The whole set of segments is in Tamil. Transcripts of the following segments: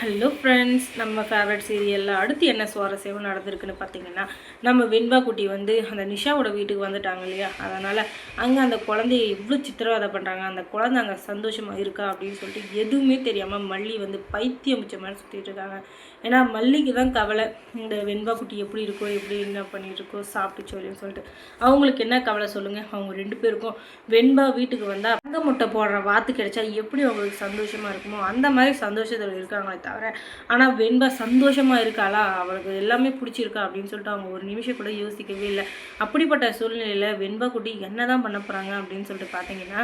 ஹலோ ஃப்ரெண்ட்ஸ், நம்ம ஃபேவரட் சீரியலில் அடுத்து என்ன சுவாரஸ்யம் நடந்திருக்குன்னு பார்த்தீங்கன்னா, நம்ம வெண்பா குட்டி வந்து அந்த நிஷாவோட வீட்டுக்கு வந்துட்டாங்க இல்லையா? அதனால் அங்கே அந்த குழந்தைய எவ்வளோ சித்திரவதை பண்ணுறாங்க, அந்த குழந்தை அங்கே சந்தோஷமாக இருக்கா அப்படின்னு சொல்லிட்டு எதுவுமே தெரியாமல் மல்லி வந்து பைத்தியம் பிடிச்ச மாதிரி சுற்றிட்டு இருக்காங்க. ஏன்னா மல்லிக்கு தான் கவலை, இந்த வெண்பா குட்டி எப்படி இருக்கோ, எப்படி என்ன பண்ணிட்டு இருக்கோ, சாப்பிட்டுச்சோ இல்லைன்னு சொல்லிட்டு. அவங்களுக்கு என்ன கவலை சொல்லுங்கள்? அவங்க 2 பேருக்கும் வெண்பா வீட்டுக்கு வந்தால் தங்க முட்டை போடுற வாத்து கிடைச்சா எப்படி அவங்களுக்கு சந்தோஷமாக இருக்குமோ அந்த மாதிரி சந்தோஷத்தில் இருக்காங்களே தவிர, ஆனால் வெண்பா சந்தோஷமாக இருக்காளா, அவளுக்கு எல்லாமே பிடிச்சிருக்கா அப்படின்னு சொல்லிட்டு அவங்க ஒரு நிமிஷம் கூட யோசிக்கவே இல்லை. அப்படிப்பட்ட சூழ்நிலையில் வெண்பா குட்டி என்ன தான் பண்ண போகிறாங்க அப்படின்னு சொல்லிட்டு பார்த்தீங்கன்னா,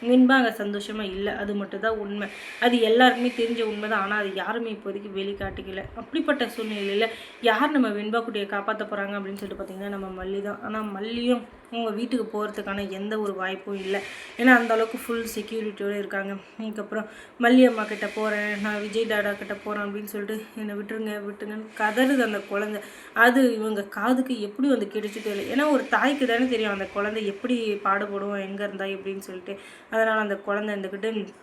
வெண்பா அங்கே சந்தோஷமாக இல்லை, அது மட்டும்தான் உண்மை. அது எல்லாருக்குமே தெரிஞ்ச உண்மை தான். ஆனால் அது யாருமே இப்போதைக்கு வெளிக்காட்டிக்கல. அப்படிப்பட்ட சூழ்நிலையில் யார் நம்ம வெண்பா குட்டியை காப்பாற்ற போகிறாங்க அப்படின்னு சொல்லிட்டு பார்த்தீங்கன்னா நம்ம மல்லி தான். ஆனால் மல்லியும் அவங்க வீட்டுக்கு போகிறதுக்கான எந்த ஒரு வாய்ப்பும் இல்லை. ஏன்னா அந்தளவுக்கு ஃபுல் செக்யூரிட்டியோடு இருக்காங்க. அதுக்கப்புறம் மல்லி அம்மா கிட்ட போகிறேன், நான் விஜய் டாடா கிட்ட போகிறேன் அப்படின்னு சொல்லிட்டு என்னை விட்டுருங்கன்னு கதறுது அந்த குழந்தை. அது இவங்க காதுக்கு எப்படி வந்து கிடைச்சிட்டே இல்லை. ஏன்னா ஒரு தாய்க்கு தானே தெரியும் அந்த குழந்தை எப்படி பாடுபடும், எங்கே இருந்தா எப்படின்னு சொல்லிட்டு. அதனால் அந்த குழந்தை இருந்துக்கிட்டு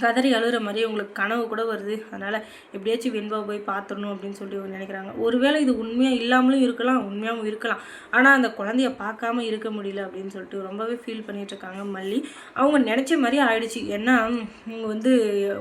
கதறி அழுகிற மாதிரி உங்களுக்கு கனவு கூட வருது. அதனால் எப்படியாச்சும் வெண்பாவை போய் பார்த்துடணும் அப்படின்னு சொல்லிட்டு நினைக்கிறாங்க. ஒருவேளை இது உண்மையாக இல்லாமலும் இருக்கலாம், உண்மையாகவும் இருக்கலாம். ஆனால் அந்த குழந்தைய பார்க்காம இருக்க முடியல அப்படின்னு சொல்லிட்டு ரொம்பவே ஃபீல் பண்ணிகிட்ருக்காங்க மல்லி. அவங்க நினச்ச மாதிரி ஆயிடுச்சு. ஏன்னா இவங்க வந்து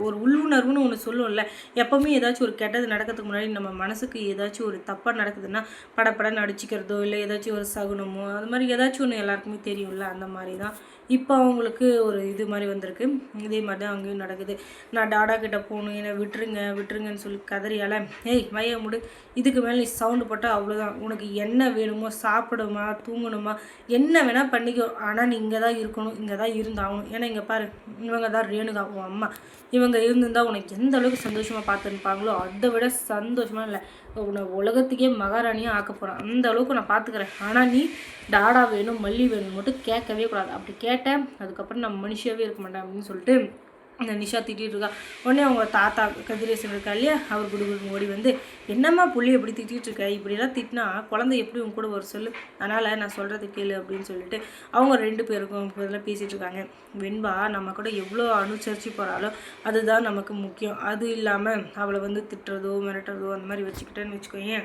ஒரு உள்ளுணர்வுன்னு ஒன்று சொல்லுவோம்ல, எப்போவுமே ஏதாச்சும் ஒரு கெட்டது நடக்கிறதுக்கு முன்னாடி நம்ம மனசுக்கு ஏதாச்சும் ஒரு தப்பாக நடக்குதுன்னா படப்படன்னு அடிச்சிக்கிறதோ இல்லை ஏதாச்சும் ஒரு சகுனமோ அது மாதிரி ஏதாச்சும் ஒன்று எல்லாருக்குமே தெரியும்ல. அந்த மாதிரி தான் இப்போ அவங்களுக்கு ஒரு இது மாதிரி வந்திருக்கு. இதே மாதிரி தான் அங்கேயும் நடக்குது. நான் டாடா கிட்டே போகணும், என்னை விட்டுருங்கன்னு சொல்லி கதறியால், ஏய் வைய முடு, இதுக்கு மேலே நீ சவுண்டு போட்டால் அவ்வளோதான், உனக்கு என்ன வேணுமோ சாப்பிடுமா தூங்கணுமா என்ன வேணால் பண்ணிக்கோ, ஆனால் நீ இங்கே தான் இருக்கணும், இங்கே தான் இருந்தாகணும். ஏன்னா இங்கே பாரு, இவங்க தான் ரேணுகா உன் அம்மா, இவங்க இருந்திருந்தால் உனக்கு எந்த அளவுக்கு சந்தோஷமாக பார்த்துருப்பாங்களோ அதை விட சந்தோஷமாக இல்லை, உன்னை உலகத்துக்கே மகாராணியாக ஆக்க போகிறேன், அந்த அளவுக்கு நான் பார்த்துக்கிறேன். ஆனால் நீ டாடா வேணும் மல்லி வேணும் மட்டும் கேட்கவே கூடாது. அப்படி கேட்டேன் அதுக்கப்புறம் நான் மனுஷியாகவே இருக்க மாட்டேன் அப்படின்னு சொல்லிட்டு இந்த நிஷா திட்டிகிட்டு இருக்கா. உடனே அவங்க தாத்தா கதிரேசன் இருக்கா இல்லையா, அவர் குடுகுடுன்னு ஓடி வந்து, என்னம்மா புள்ளி எப்படி திட்டிகிட்டு இருக்க, இப்படிலாம் திட்டினா குழந்தை எப்படி உங்க கூட ஒரு சொல்லு, அதனால் நான் சொல்கிறது கேளு அப்படின்னு சொல்லிட்டு அவங்க 2 பேருக்கும் இதெல்லாம் பேசிகிட்டு இருக்காங்க. வெண்பா நம்ம கூட எவ்வளோ அனுசரித்து போகிறாலோ அதுதான் நமக்கு முக்கியம். அது இல்லாமல் அவளை வந்து திட்டுறதோ மிரட்டுறதோ அந்த மாதிரி வச்சுக்கிட்டேன்னு வச்சுக்கோங்க,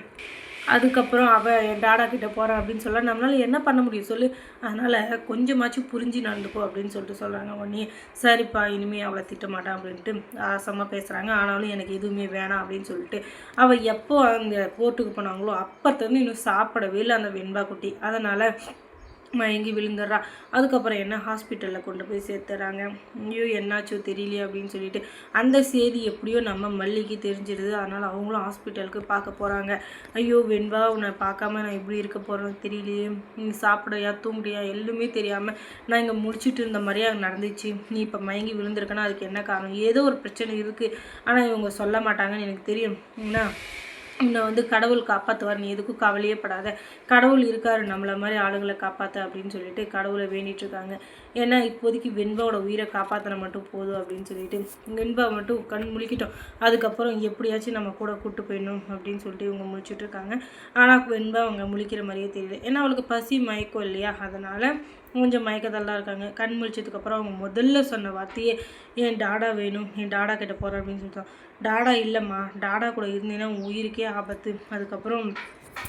அதுக்கப்புறம் அவள் என் டாடா கிட்டே போகிறேன் அப்படின்னு சொல்ல நம்மளால் என்ன பண்ண முடியும் சொல்லு. அதனால் கொஞ்சமாச்சும் புரிஞ்சு நடந்துப்போ அப்படின்னு சொல்லிட்டு சொல்கிறாங்க. உடனே சரிப்பா இனிமேல் அவளை திட்டமாட்டான் அப்படின்ட்டு ஆசமாக பேசுகிறாங்க. ஆனாலும் எனக்கு எதுவுமே வேணாம் அப்படின்னு சொல்லிட்டு அவள் எப்போ அந்த கோர்ட்டுக்கு போனாங்களோ அப்போத்துலேருந்து இன்னும் சாப்பிடவே இல்லை அந்த வெண்பா குட்டி. அதனால் மயங்கி விழுந்துடுறா. அதுக்கப்புறம் என்ன ஹாஸ்பிட்டலில் கொண்டு போய் சேர்த்துறாங்க. ஐயோ என்னாச்சோ தெரியலையே அப்படின்னு சொல்லிட்டு அந்த செய்தி எப்படியோ நம்ம மல்லிக்கு தெரிஞ்சிடுது. அதனால் அவங்களும் ஹாஸ்பிட்டலுக்கு பார்க்க போகிறாங்க. ஐயோ வெண்பா உன்னை பார்க்காம நான் எப்படி இருக்க போகிறேன்னு தெரியலையே, நீ சாப்பிடையா தூங்குடியா எதுவுமே தெரியாமல் நான் இங்கே முடிச்சுட்டு இருந்த மாதிரியே அங்கே நடந்துச்சு, நீ இப்போ மயங்கி விழுந்திருக்கேன்னா அதுக்கு என்ன காரணம், ஏதோ ஒரு பிரச்சனை இருக்குது ஆனால் இவங்க சொல்ல மாட்டாங்கன்னு எனக்கு தெரியும். என்ன உன்னை வந்து கடவுள் காப்பாற்றுவார், நீ எதுக்கும் கவலையே படாத, கடவுள் இருக்கார் நம்மளை மாதிரி ஆளுங்களை காப்பாற்ற அப்படின்னு சொல்லிட்டு கடவுளை வேண்டிகிட்ருக்காங்க. ஏன்னா இப்போதைக்கு வெண்பாவோட உயிரை காப்பாற்றின மட்டும் போதும் அப்படின்னு சொல்லிட்டு வெண்பா மட்டும் கண் முழிக்கிட்டோம், அதுக்கப்புறம் எப்படியாச்சும் நம்ம கூட கூப்பிட்டு போயிடணும் அப்படின்னு சொல்லிட்டு இவங்க முழிச்சிட்ருக்காங்க. ஆனால் வெண்பா அவங்க முழிக்கிற மாதிரியே தெரியல. ஏன்னா அவளுக்கு பசி மயக்கம் இல்லையா, அதனால் கொஞ்சம் மயக்கத்தெல்லாம் இருக்காங்க. கண் முழிச்சதுக்கப்புறம் அவங்க முதல்ல சொன்ன வார்த்தையே என் டாடா வேணும், என் டாடா கிட்ட போகிறேன் அப்படின்னு சொல்லிட்டோம். டாடா இல்லைம்மா, டாடா கூட இருந்தீங்கன்னா உன் உயிருக்கே ஆபத்து, அதுக்கப்புறம்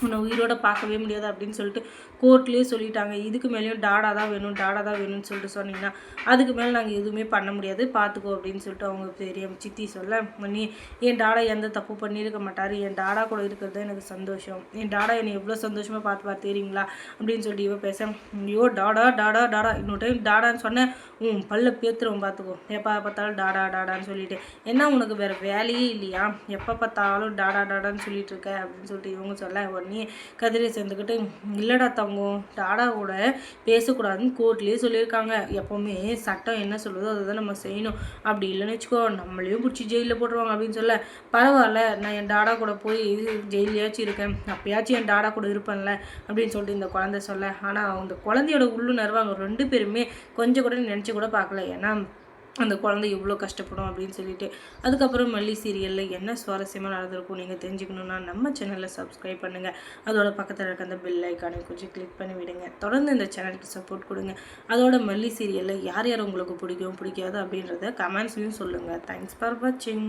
உன்னை உயிரோட பார்க்கவே முடியாது அப்படின்னு சொல்லிட்டு கோர்ட்லேயே சொல்லிட்டாங்க. இதுக்கு மேலேயும் டாடா தான் வேணும்னு சொல்லிட்டு சொன்னீங்கன்னா அதுக்கு மேலே நாங்கள் எதுவுமே பண்ண முடியாது, பார்த்துக்கோ அப்படின்னு சொல்லிட்டு அவங்க பெரிய சித்தி சொல்ல, நீ என் டாடா எந்த தப்பு பண்ணியிருக்க மாட்டார், என் டாடா கூட இருக்கிறது எனக்கு சந்தோஷம், என் டாடா என்னை எவ்வளோ சந்தோஷமாக பார்த்து தெரியுங்களா அப்படின்னு சொல்லிட்டு இவ பேச, ஐயோ டாடா டாடா டாடா இன்னொரு டைம் டாடான்னு சொன்னேன் பல்ல பேத்துருவோம் பார்த்துக்கோ, எப்போ பார்த்தாலும் டாடான்னு சொல்லிட்டு, என்ன உனக்கு வேறு வேலையே இல்லையா, எப்போ பார்த்தாலும் டாடான்னு சொல்லிட்டு இருக்க அப்படின்னு சொல்லிட்டு இவங்க சொல்ல, உடனே கதிரை சேர்ந்துக்கிட்டு, இல்லைடா தங்கம், டாடாவோட பேசக்கூடாதுன்னு கோர்ட்லேயே சொல்லியிருக்காங்க, எப்போவுமே சட்டம் என்ன சொல்லுதோ அதை தான் நம்ம செய்யணும், அப்படி இல்லைன்னு வச்சுக்கோ நம்மளையும் பிடிச்சி ஜெயிலில் போட்டுருவாங்க அப்படின்னு சொல்ல, பரவாயில்ல நான் என் டாடா கூட போய் ஜெயிலையாச்சும் இருக்கேன், அப்போயாச்சும் என் டாடா கூட இருப்பேன்ல அப்படின்னு சொல்லிட்டு இந்த குழந்தை சொல்ல. ஆனால் அந்த குழந்தையோட உள்ளுணர்வு அவங்க 2 பேருமே கொஞ்சம் கூட நினச்சி கூட பார்க்கல. ஏன்னா அந்த குழந்தை எவ்வளோ கஷ்டப்படும் அப்படின்னு சொல்லிட்டு. அதுக்கப்புறம் மல்லி சீரியலில் என்ன சுவாரஸ்யமாக நடந்திருக்கும் நீங்கள் தெரிஞ்சுக்கணுன்னா நம்ம சேனலில் சப்ஸ்கிரைப் பண்ணுங்கள். அதோட பக்கத்தில் இருக்க அந்த பெல் ஐக்கானை கொஞ்சம் கிளிக் பண்ணி விடுங்க. தொடர்ந்து இந்த சேனலுக்கு சப்போர்ட் கொடுங்க. அதோட மல்லி சீரியலில் யார் யார் உங்களுக்கு பிடிக்கும் பிடிக்காது அப்படின்றத கமெண்ட்ஸ்லையும் சொல்லுங்கள். தேங்க்ஸ் ஃபார் வாட்சிங்.